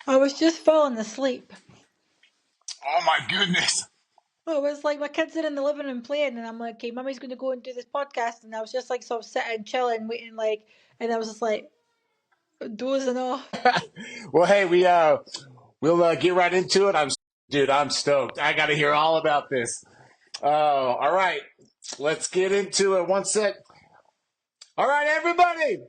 I was just falling asleep. Oh my goodness. I was like, my kids are in the living room playing, and I'm like, okay, mummy's going to go and do this podcast. And I was just like, sort of sitting, chilling, waiting, like, and I was just like, dozing off. Well, hey, we'll get right into it. I'm stoked. I got to hear all about this. All right. Let's get into it. One sec. All right, everybody.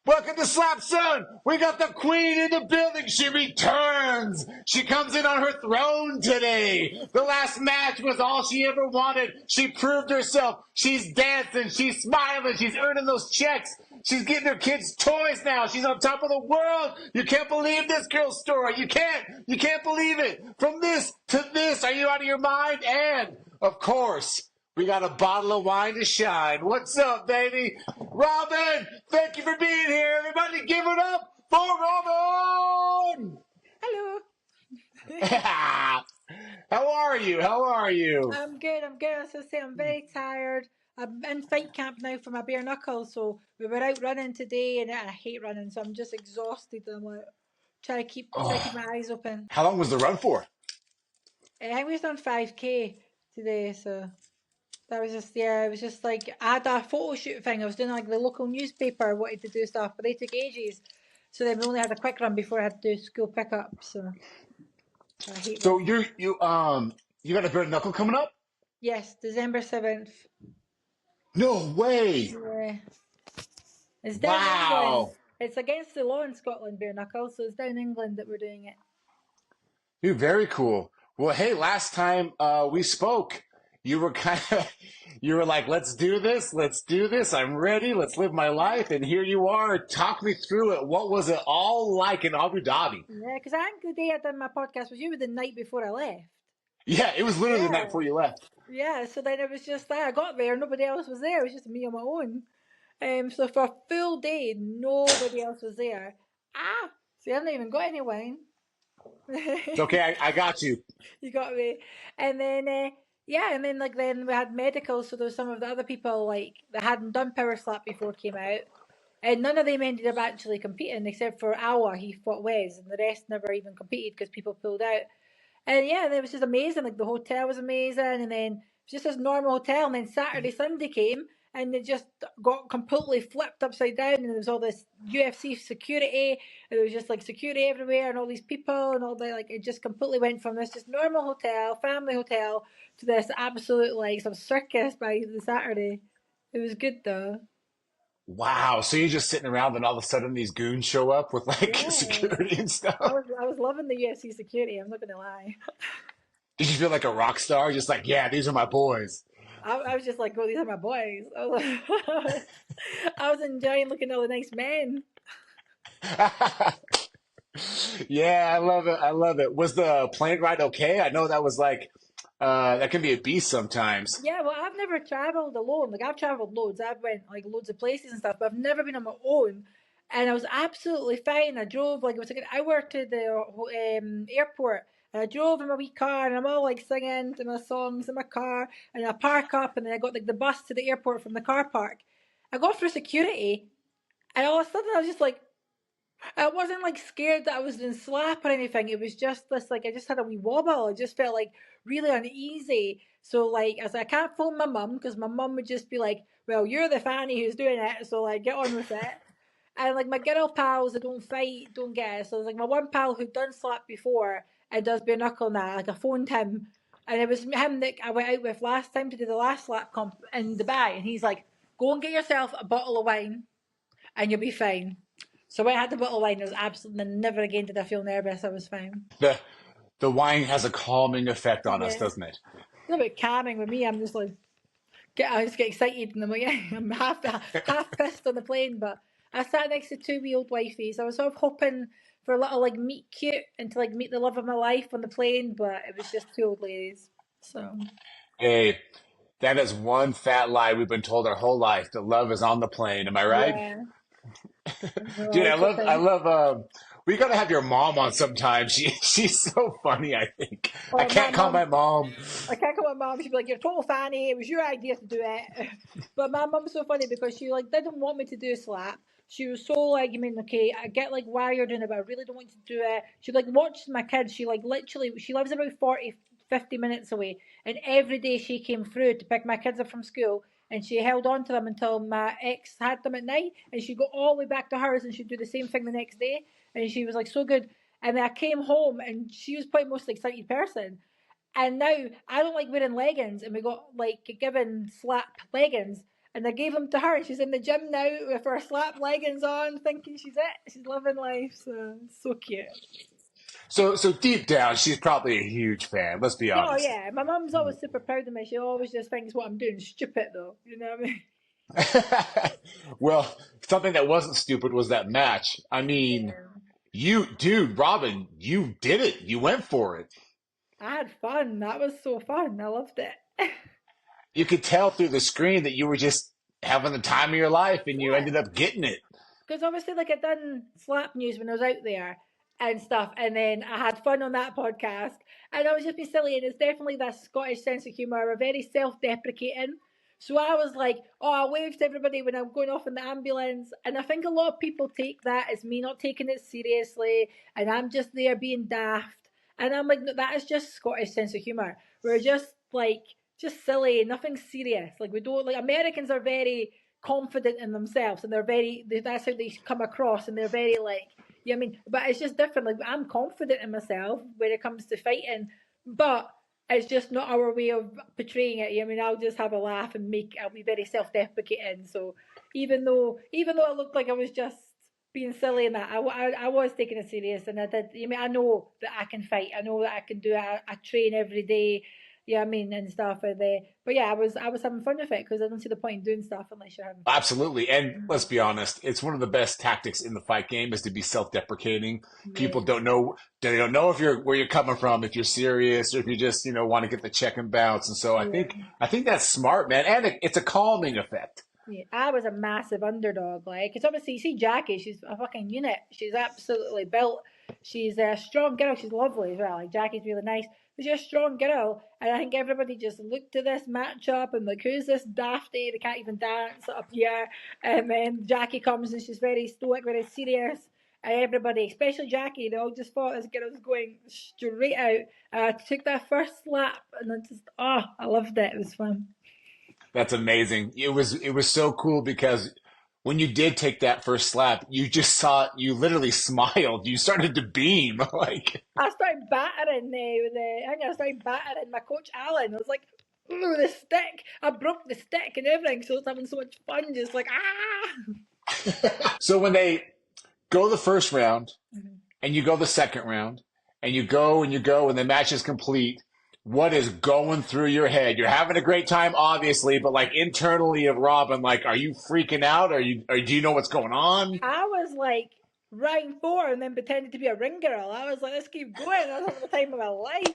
Welcome to SlapSon. We got the queen in the building. She returns. She comes in on her throne today. The last match was all she ever wanted. She proved herself. She's dancing. She's smiling. She's earning those checks. She's getting her kids toys now. She's on top of the world. You can't believe this girl's story. You can't. You can't believe it. From this to this. Are you out of your mind? And, of course, we got a bottle of wine to shine. What's up, baby? Robyn, thank you for being here. Everybody give it up for Robyn! Hello. How are you? How are you? I'm good. I'm good. As I say, I'm very tired. I'm in fight camp now for my bare knuckle, so we were out running today, and I hate running, so I'm just exhausted. I'm like, try to keep Oh, my eyes open. how long was the run for? I think we was on 5K today, so that was just, yeah, it was just like, I had a photo shoot thing. I was doing like the local newspaper, I wanted to do stuff, but they took ages. So then we only had a quick run before I had to do school pickup. So I hate So running. you got a bare knuckle coming up? Yes, December 7th. No way! Yeah. It's down in England. Wow! It's against the law in Scotland, bare knuckle, so it's down in England that we're doing it. Dude, very cool. Well, hey, last time we spoke, you were you were like, let's do this, I'm ready, let's live my life, and here you are. Talk me through it. What was it all like in Abu Dhabi? Yeah, because I think the day I done my podcast was you were the night before I left. Yeah, it was literally the night Yeah. before you left. Yeah, so then it was just that I got there, nobody else was there, it was just me on my own. So for a full day, nobody else was there. So I haven't even got any wine. It's okay, I got you. You got me. And then, yeah, and then like then we had medical, so there was some of the other people like that hadn't done power slap before came out, and none of them ended up actually competing except for Awa. He fought Wes, and the rest never even competed because people pulled out. And yeah, it was just amazing. Like the hotel was amazing, and then it was just this normal hotel. And then Saturday, Sunday came, and it just got completely flipped upside down. And there was all this UFC security, and there was just like security everywhere, and all these people, and all that. Like it just completely went from this just normal hotel, family hotel, to this absolute like some circus by the Saturday. It was good though. Wow, so you're just sitting around, and all of a sudden these goons show up with like Yeah, security and I stuff. was loving the UFC security. I'm not gonna lie. Did you feel like a rock star? Just like, yeah, these are my boys. I was just like, oh, these are my boys. I was enjoying looking at all the nice men. Yeah, I love it. I love it. Was the plane ride okay? I know that was like that can be a beast sometimes. Yeah, well, I've never traveled alone. Like I've traveled loads. I've went like loads of places and stuff, but I've never been on my own. And I was absolutely fine. I drove like it was like an hour to the airport. And I drove in my wee car, and I'm all like singing to my songs in my car. And I park up, and then I got like the bus to the airport from the car park. I got through security, and all of a sudden I was just like, I wasn't like scared that I was in slap or anything. It was just this like I just had a wee wobble. I just felt like really uneasy. So like I was like, I can't phone my mum because my mum would just be like, "Well, you're the fanny who's doing it, so like get on with it." And like my girl pals that don't fight don't get it. So there's like my one pal who'd done slap before and does bare knuckle now. Like I phoned him, and it was him that I went out with last time to do the last slap comp in Dubai, and he's like, "Go and get yourself a bottle of wine, and you'll be fine." So when I had the bottle of wine, it was absolutely never again did I feel nervous. I was fine. The the wine has a calming effect on us, Yeah, doesn't it? it's a little bit calming with me. I'm just like I just get excited and I'm like, yeah, I'm half pissed on the plane. But I sat next to two wee old wifeys. I was sort of hoping for a little like meet cute and to like meet the love of my life on the plane, but it was just two old ladies. So Hey, that is one fat lie we've been told our whole life that love is on the plane. Am I right? yeah, no, Dude, it's I okay. love we gotta have your mom on sometime. She's so funny, I think. I Oh, my can't call mum. my mom. I can't call my mum. She'd be like, "You're a total fanny. It was your idea to do it." But my mum's so funny because she like didn't want me to do slap. she was so like, I mean, okay, I get like why you're doing it, but I really don't want to do it. She like watched my kids. She like literally, she lives about 40, 50 minutes away, and every day she came through to pick my kids up from school, and she held on to them until my ex had them at night, and she'd go all the way back to hers, and she'd do the same thing the next day, and she was like so good. And then I came home, and she was probably the most excited person. And now I don't like wearing leggings, and we got like given slap leggings, and I gave them to her, and she's in the gym now with her slap leggings on, thinking she's it. She's loving life, so it's so cute. So deep down, she's probably a huge fan. Let's be Yeah, oh honest. yeah, my mum's always super proud of me. She always just thinks what I'm doing is stupid, though. You know what I mean? Well, something that wasn't stupid was that match. I mean, Yeah. dude, Robyn, you did it. You went for it. I had fun. That was so fun. I loved it. You could tell through the screen that you were just having the time of your life, and you Yeah. ended up getting it. Because obviously, like I done slap news when I was out there and stuff, and then I had fun on that podcast, and I was just being silly, and it's definitely that Scottish sense of humour. We're very self-deprecating, so I was like, "Oh, I waved to everybody when I'm going off in the ambulance," and I think a lot of people take that as me not taking it seriously, and I'm just there being daft, and I'm like, no, that is just Scottish sense of humour. We're just like just silly, nothing serious. Like we don't like Americans are very confident in themselves, and that's how they come across, and they're very like, yeah, I mean, but it's just different. Like I'm confident in myself when it comes to fighting, but it's just not our way of portraying it. I mean, I'll just have a laugh and I'll be very self-deprecating. So even though I looked like I was just being silly and that, I was taking it serious, and I did. I mean, I know that I can fight. I know that I can do it. I train every day. Yeah, I mean, and stuff. But yeah, I was having fun with it because I don't see the point in doing stuff unless you're having fun. Absolutely. And let's be honest, it's one of the best tactics in the fight game is to be self-deprecating. People Yeah, don't know they don't know if you're where you're coming from, if you're serious or if you just, want to get the check and bounce. And so I yeah. think I think that's smart, man. And it's a calming effect. Yeah, I was a massive underdog. Like, it's obviously you see Jackie, she's a fucking unit. She's absolutely built. She's a strong girl. She's lovely as well. Like Jackie's really nice, but she's a strong girl. And I think everybody just looked at this matchup and like, who's this dafty? They can't even dance up here. And then Jackie comes and she's very stoic, very serious. And everybody, especially Jackie, they all just thought this girl was going straight out. I took that first slap and I loved it. It was fun. That's amazing. It was so cool because when you did take that first slap, you just saw you literally smiled. You started to beam like I started battering I think I started battering my coach Alan. I was like, ooh, the stick. I broke the stick and everything, so I was having so much fun, just like so when they go the first round Mhm. and you go the second round and you go and the match is complete, what is going through your head? You're having a great time, obviously, but like internally of Robyn, like, are you freaking out? Or do you know what's going on? I was like round four and then pretended to be a ring girl. I was like, let's keep going. I was having the time of my life.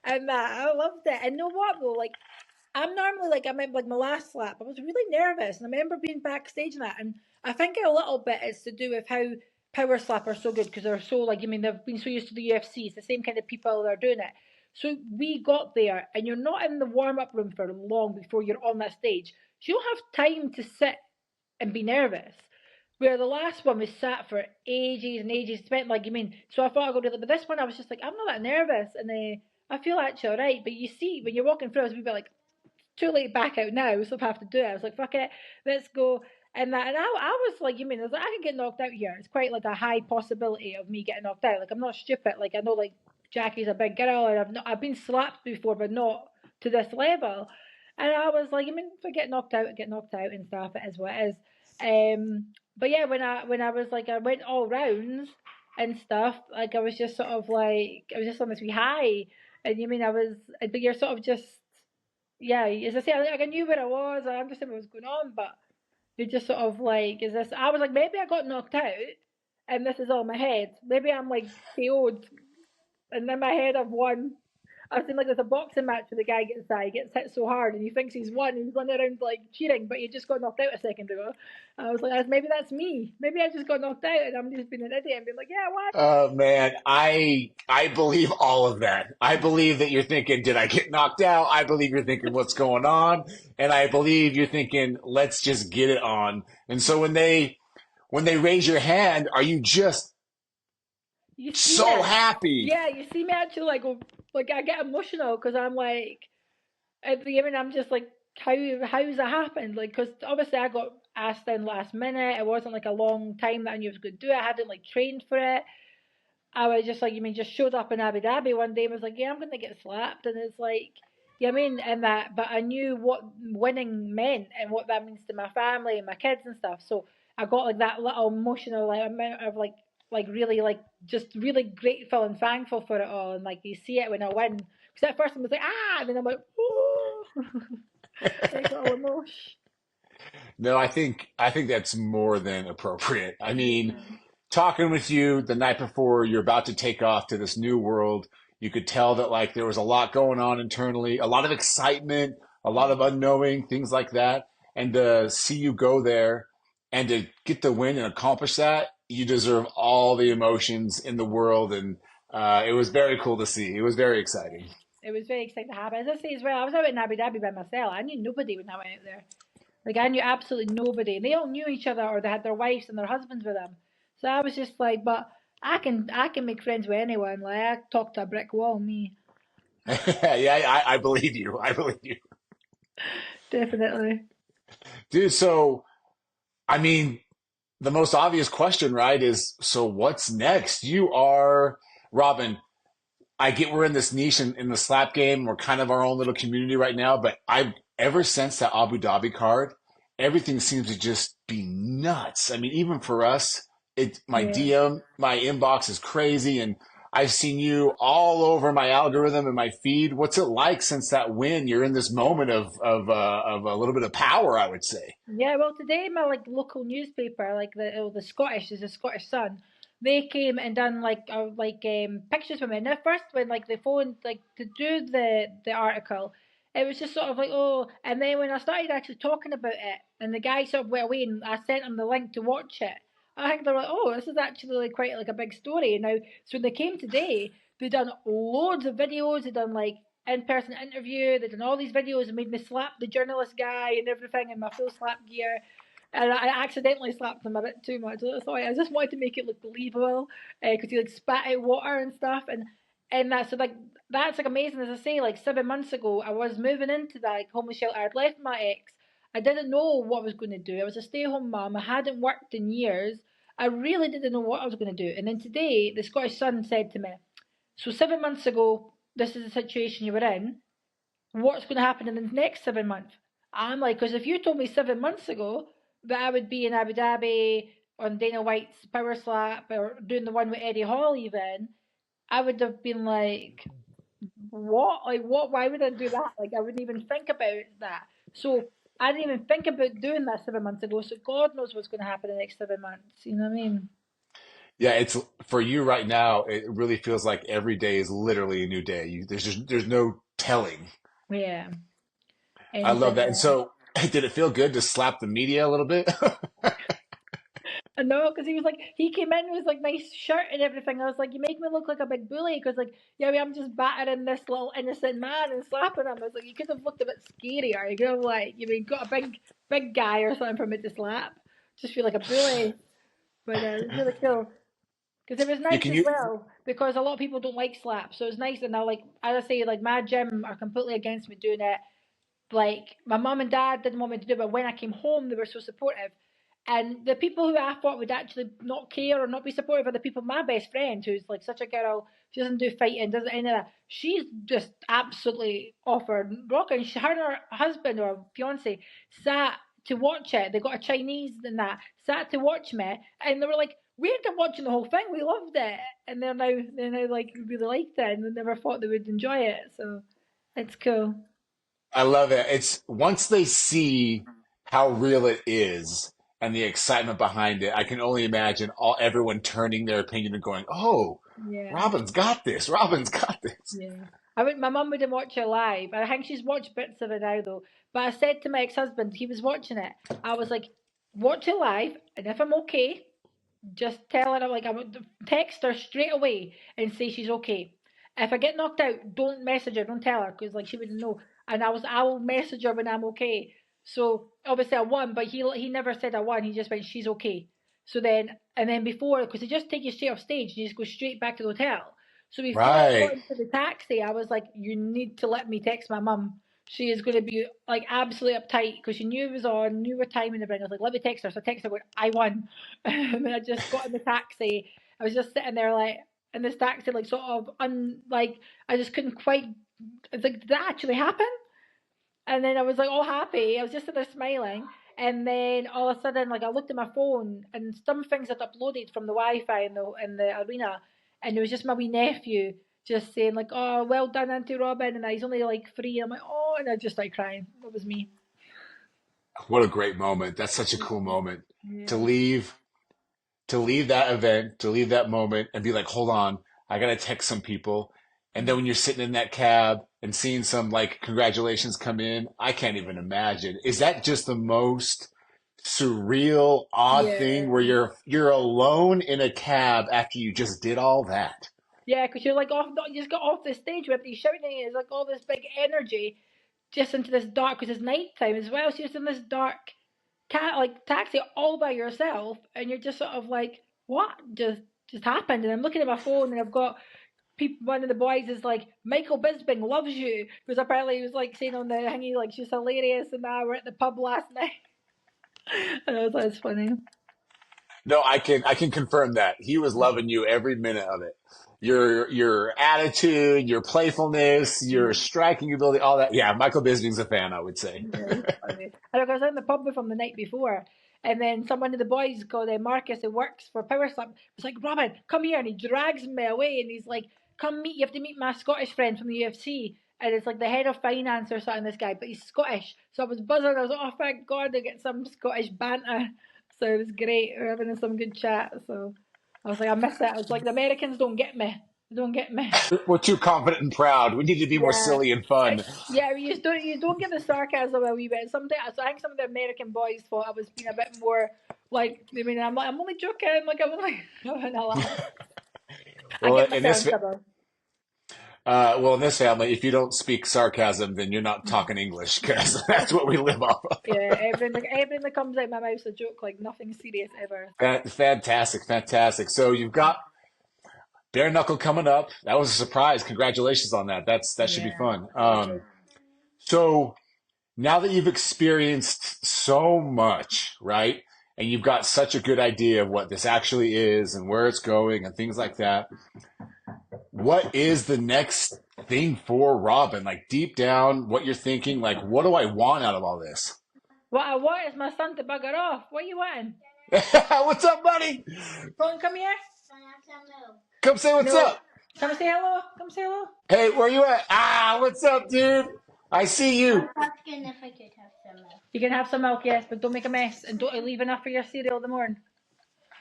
And I loved it. And you know what though? Like I'm normally like I remember like my last slap, I was really nervous and I remember being backstage and that, and I think a little bit it's to do with how power slap are so good because they're so like I mean they've been so used to the UFC. It's the same kind of people that are doing it. So we got there and you're not in the warm up room for long before you're on that stage. So you don't have time to sit and be nervous. Where the last one we sat for ages and ages, spent like you mean. So I thought I'd go to it, but this one I was just like I'm not that nervous, and I feel actually alright. But you see, when you're walking through, I was a bit like too late back out now, so I have to do it. I was like, fuck it, let's go. And I was like, you mean, I was like, I could get knocked out here. It's quite like a high possibility of me getting knocked out. Like I'm not stupid. Like I know like Jackie's a big girl, and I've been slapped before, but not to this level. And I was like, I mean, if I get knocked out, I get knocked out and stuff. It is what it is. But yeah, when I was like, I went all rounds and stuff. Like I was just sort of like, I was just on this wee high. And you mean I was, but you're sort of just yeah, as I say, like I knew where I was, I understood what was going on, but you just sort of like, is this? I was like, maybe I got knocked out, and this is all in my head. Maybe I'm like KO'd, and in my head I've won. I've seen like there's a boxing match where the guy gets hit so hard, and he thinks he's won, and he's running around like cheering, but he just got knocked out a second ago. I was like, maybe that's me. Maybe I just got knocked out, and I'm just being an idiot and being like, yeah, what? Oh man, I believe all of that. I believe that you're thinking, did I get knocked out? I believe you're thinking, what's going on? And I believe you're thinking, let's just get it on. And so when they raise your hand, are you just You see so it. happy? Yeah, you see me actually like go, like I get emotional because I'm like at the beginning I'm just like how's that happened? Like because obviously I got asked in last minute. It wasn't like a long time that I knew I was going to do it. I hadn't like trained for it. I was just like, you mean, just showed up in Abu Dhabi one day and was like, yeah, I'm going to get slapped. And it's like, yeah, I mean, and that, but I knew what winning meant and what that means to my family and my kids and stuff. So I got like that little emotional like amount of like really like just really grateful and thankful for it all. And like you see it when I win. Because at first I was like, ah, and then I'm like, oh, like all emotion. No, I think that's more than appropriate. I mean, Yeah. talking with you the night before you're about to take off to this new world, you could tell that like there was a lot going on internally, a lot of excitement, a lot of unknowing, things like that. And to see you go there and to get the win and accomplish that, you deserve all the emotions in the world. And it was very cool to see. It was very exciting. It was very exciting to happen. As I say as well, I was out in Abu Dhabi by myself. I knew nobody when I went out there. Like I knew absolutely nobody. They all knew each other or they had their wives and their husbands with them. So I was just like, but I can make friends with anyone. Like I talk to a brick wall, me. Yeah, I believe you. I believe you. Definitely. Dude, so, I mean, the most obvious question, right, is so what's next? You are Robyn. I get we're in this niche in the slap game. We're kind of our own little community right now, but I've ever since that Abu Dhabi card, everything seems to just be nuts. I mean, even for us, my Yeah. DM, my inbox is crazy, and I've seen you all over my algorithm and my feed. What's it like since that win? You're in this moment of a little bit of power, I would say. Yeah, well, today my like local newspaper, like the Scottish is the Scottish Sun, they came and done pictures with me. And at first, when like they phoned like to do the article, it was just sort of like oh, and then when I started actually talking about it, and the guy sort of went away, and I sent him the link to watch it. I think they're like, oh, this is actually like quite like a big story. Now, so when they came today, they done loads of videos. They done like in-person interview. They done all these videos and made me slap the journalist guy and everything in my full slap gear. And I accidentally slapped him a bit too much. Sorry, I just wanted to make it look believable because he like spat out water and stuff. And that's so like that's like amazing. As I say, like 7 months ago, I was moving into that like homeless shelter. I'd left my ex. I didn't know what I was going to do. I was a stay-at-home mum. I hadn't worked in years. I really didn't know what I was going to do. And then today, the Scottish Sun said to me, so 7 months ago, this is the situation you were in. What's going to happen in the next 7 months? I'm like, because if you told me 7 months ago that I would be in Abu Dhabi on Dana White's power slap or doing the one with Eddie Hall, even, I would have been like, what? Like, what? Why would I do that? Like, I wouldn't even think about that. So, I didn't even think about doing that 7 months ago. So, God knows what's going to happen in the next 7 months. You know what I mean? Yeah, it's for you right now. It really feels like every day is literally a new day. There's no telling. Yeah. I love Anything. that. And so, did it feel good to slap the media a little bit? I know, because he was like, he came in with like nice shirt and everything. I was like, you make me look like a big bully, because like, yeah, I mean, I'm just battering this little innocent man and slapping him. I was like, you could have looked a bit scarier. You could have like, you mean, got a big guy or something for me to slap. Just feel like a bully. But it was really cool. Because it was You nice can as you well, because a lot of people don't like slaps. So it was nice. And now, like, as I say, like, my gym are completely against me doing it. Like my mum and dad didn't want me to do it, but when I came home, they were so supportive. And the people who I thought would actually not care or not be supportive are the people. My best friend, who's like such a girl, she doesn't do fighting, doesn't any of that. She's just absolutely offered rocking. She, her and her husband or fiance sat to watch it. They got a Chinese and that sat to watch me, and they were like, "We ended up watching the whole thing. We loved it." And they're now like really liked it, and they never thought they would enjoy it. So it's cool. I love it. It's once they see how real it is and the excitement behind it, I can only imagine everyone turning their opinion and going, "Oh, Yeah. Robyn's got this. Robyn's got this." Yeah. I mean, my mum wouldn't watch it live. I think she's watched bits of it now, though. But I said to my ex-husband, he was watching it. I was like, watch it live, and if I'm okay, just tell her, like, I would text her straight away and say she's okay. If I get knocked out, don't message her, don't tell her, because like she wouldn't know. And I will message her when I'm okay. So obviously I won, but he never said I won. He just went, she's okay. So then, and then before, because they just take you straight off stage, and you just go straight back to the hotel. So before I got Right. into the taxi, I was like, you need to let me text my mum. She is going to be like absolutely uptight because she knew it was on, knew what time and everything. I was like, let me text her. So I texted her going, I won. And then I just got in the taxi. I was just sitting there like in this taxi, like sort of like I just couldn't quite. It's like, did that actually happen? And then I was like all happy. I was just sitting there smiling. And then all of a sudden, like I looked at my phone and some things had uploaded from the Wi-Fi in the arena, and it was just my wee nephew just saying like, "Oh, well done, Auntie Robyn," and he's only like 3. I'm like, "Oh," and I just started crying. That was me. What a great moment. That's such a cool moment to Yeah. leave to leave that event, to leave that moment and be like, hold on, I gotta text some people. And then when you're sitting in that cab and seeing some like congratulations come in, I can't even imagine. Is that just the most surreal, odd thing Yeah. where you're alone in a cab after you just did all that? Yeah, because you're like off, you just got off the stage with everybody shouting at you. It's like all this big energy just into this dark, because it's nighttime as well. So you're just in this dark like taxi all by yourself, and you're just sort of like, what just happened? And I'm looking at my phone, and I've got people. One of the boys is like, Michael Bisping loves you, because apparently he was like saying on the thingy like she's hilarious, and now we're at the pub last night. And I was like, it's funny. No, I can confirm that. He was loving you every minute of it. Your attitude, your playfulness, your striking ability, all that. Yeah, Michael Bisping's a fan, I would say. Yeah, he's funny. And I was in the pub with him the night before, and then one of the boys called Marcus, who works for powerslap, was like, Robyn, come here, and he drags me away, and he's like, come meet, you have to meet my Scottish friend from the UFC, and it's like the head of finance or something, this guy, but he's Scottish. So I was buzzing, I was like, oh thank God they get some Scottish banter. So it was great, we were having some good chat. So I was like, I miss it. I was like, the Americans don't get me. They don't get me. We're too confident and proud. We need to be more Yeah. silly and fun. Yeah, you don't get the sarcasm a wee bit. Sometimes so I think some of the American boys thought I was being a bit more like. I mean, I'm like, I'm only joking. Like I'm only having a laugh. I Well, get in myself this in trouble. well, in this family, if you don't speak sarcasm, then you're not talking English because that's what we live off of. Yeah, everything that comes out my mouth's a joke. Like nothing serious ever. Fantastic, fantastic. So you've got bare knuckle coming up. That was a surprise. Congratulations on that. That should be Yeah, fun. thank you. So now that you've experienced so much, right? And you've got such a good idea of what this actually is and where it's going and things like that. What is the next thing for Robyn? Like deep down, what you're thinking, like, what do I want out of all this? What I want is my son to bugger off. What are you wanting? What's up, buddy? Go and come here. Come say what's No, up. come say hello. Come say hello. Hey, where you at? Ah, what's up, dude? I see you. Asking if I could have some milk. You can have some milk, yes, but don't make a mess and don't leave enough for your cereal in the morning.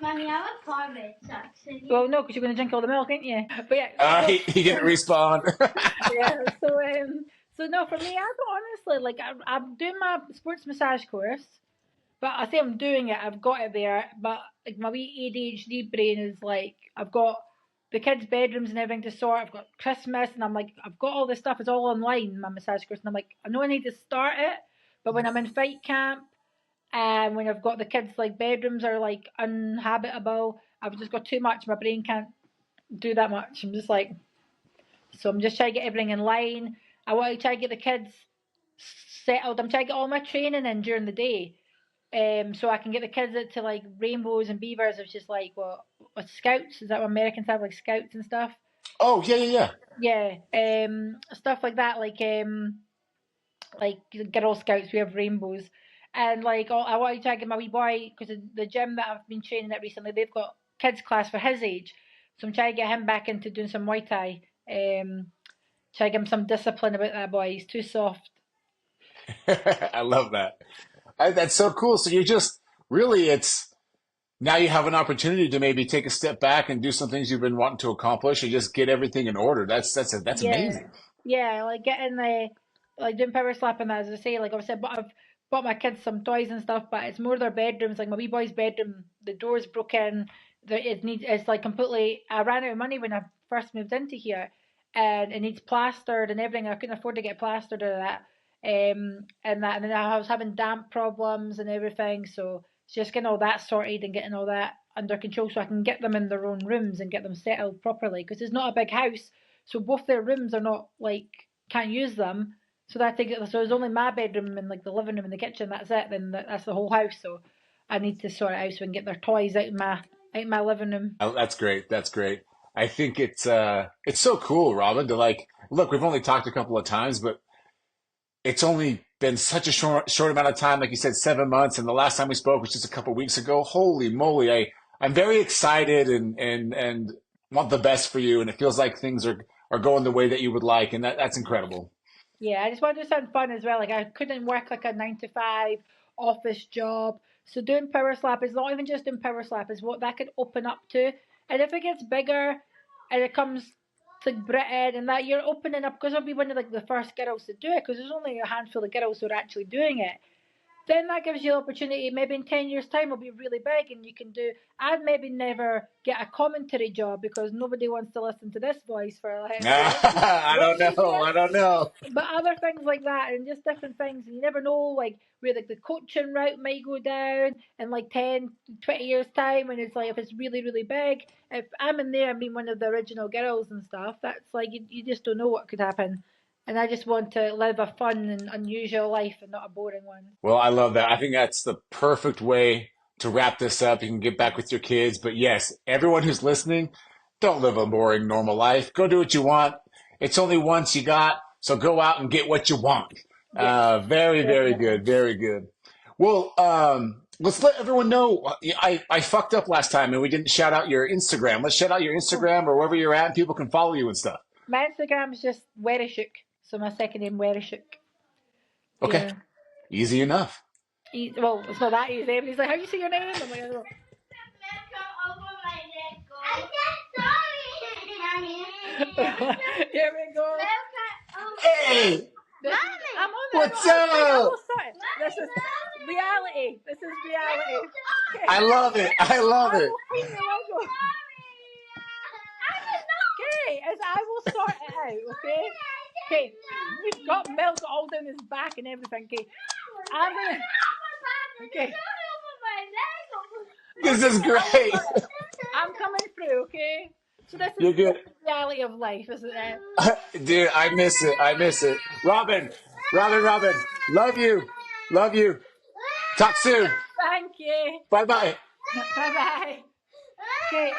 Mommy, I have a Parvit actually. Well, no, because you're going to drink all the milk, ain't you? But yeah, He didn't respawn. yeah. So no, for me, I don't honestly like. I'm doing my sports massage course, but I say I'm doing it. I've got it there, but like my wee ADHD brain is like, I've got the kids' bedrooms and everything to sort. I've got Christmas, and I'm like, I've got all this stuff. It's all online, my massage course, and I'm like, I know I need to start it, but when I'm in fight camp and when I've got the kids' like bedrooms are like uninhabitable, I've just got too much. My brain can't do that much. I'm just like, so I'm just trying to get everything in line. I want to try to get the kids settled. I'm trying to get all my training in during the day, so I can get the kids to like rainbows and beavers, which is like what scouts? Is that what Americans have, like scouts and stuff? Oh, yeah, yeah, Yeah, stuff like that, like Girl Scouts. We have rainbows, and like I want to try to get my wee boy, because the gym that I've been training at recently, they've got kids class for his age, so I'm trying to get him back into doing some Muay Thai. Try to give him some discipline about that boy. He's too soft. yeah. I love that. That's so cool. So you're just really, it's now you have an opportunity to maybe take a step back and do some things you've been wanting to accomplish and just get everything in order. That's Yeah, amazing. yeah, like getting the like doing power slapping that, as I say, like I said, but I've bought my kids some toys and stuff, but it's more their bedrooms. Like my wee boy's bedroom, the door's broken. It's like completely. I ran out of money when I first moved into here, and it needs plastered and everything. I couldn't afford to get plastered or that. And then I was having damp problems and everything, so it's just getting all that sorted and getting all that under control so I can get them in their own rooms and get them settled properly, because it's not a big house, so both their rooms are not like, can't use them. So that so it's only my bedroom and like the living room and the kitchen. That's it. Then that's the whole house. So I need to sort it out so we can get their toys out of my living room. Oh, that's great. That's great. I think it's so cool, Robyn, to like look. We've only talked a couple of times, but it's only been such a short amount of time. Like you said, 7 months, and the last time we spoke was just a couple of weeks ago. Holy moly! I'm very excited and want the best for you, and it feels like things are going the way that you would like, and that's incredible. Yeah, I just want to do something fun as well. Like I couldn't work like a 9 to 5 office job. So doing power slap is not even just doing power slap, is what that could open up to. And if it gets bigger and it comes to Britain and that, you're opening up, because I'll be one of like the first girls to do it, because there's only a handful of girls who are actually doing it. Then that gives you the opportunity, maybe in 10 years' time, it'll be really big and you can do. I'd maybe never get a commentary job because nobody wants to listen to this voice for like. I don't know. I don't know. But other things like that and just different things, and you never know like where like the coaching route might go down in like 10, 20 years time, and it's like if it's really, really big, if I'm in there and being one of the original girls and stuff, that's like you just don't know what could happen. And I just want to live a fun and unusual life and not a boring one. Well, I love that. I think that's the perfect way to wrap this up. You can get back with your kids. But yes, everyone who's listening, don't live a boring, normal life. Go do what you want. It's only once you got, so go out and get what you want. Yes, Very, very definitely. good. Very good. Well, let's let everyone know. I fucked up last time and we didn't shout out your Instagram. Let's shout out your Instagram or wherever you're at and people can follow you and stuff. My Instagram is just Werishuk, so my second name Werishuk. Okay. Yeah. Easy enough. Well, it's not that easy, but he's like, how do you say your name? I'm like, oh. Here we go. Hey, This, I'm on there. what's I up? will start. This is reality. This is reality. Okay. I love it. I love I it. will find the logo. Okay, as I will sort it out, okay? Okay, we've got milk all down his back and everything, okay? I'm gonna, okay, This is great. I'm coming through, okay? So this You're is good. the reality of life, isn't it? Dude, I miss it. I miss it. Robyn, Robyn, love you. Love you. Talk soon. Thank you. Bye bye. Bye-bye. Okay.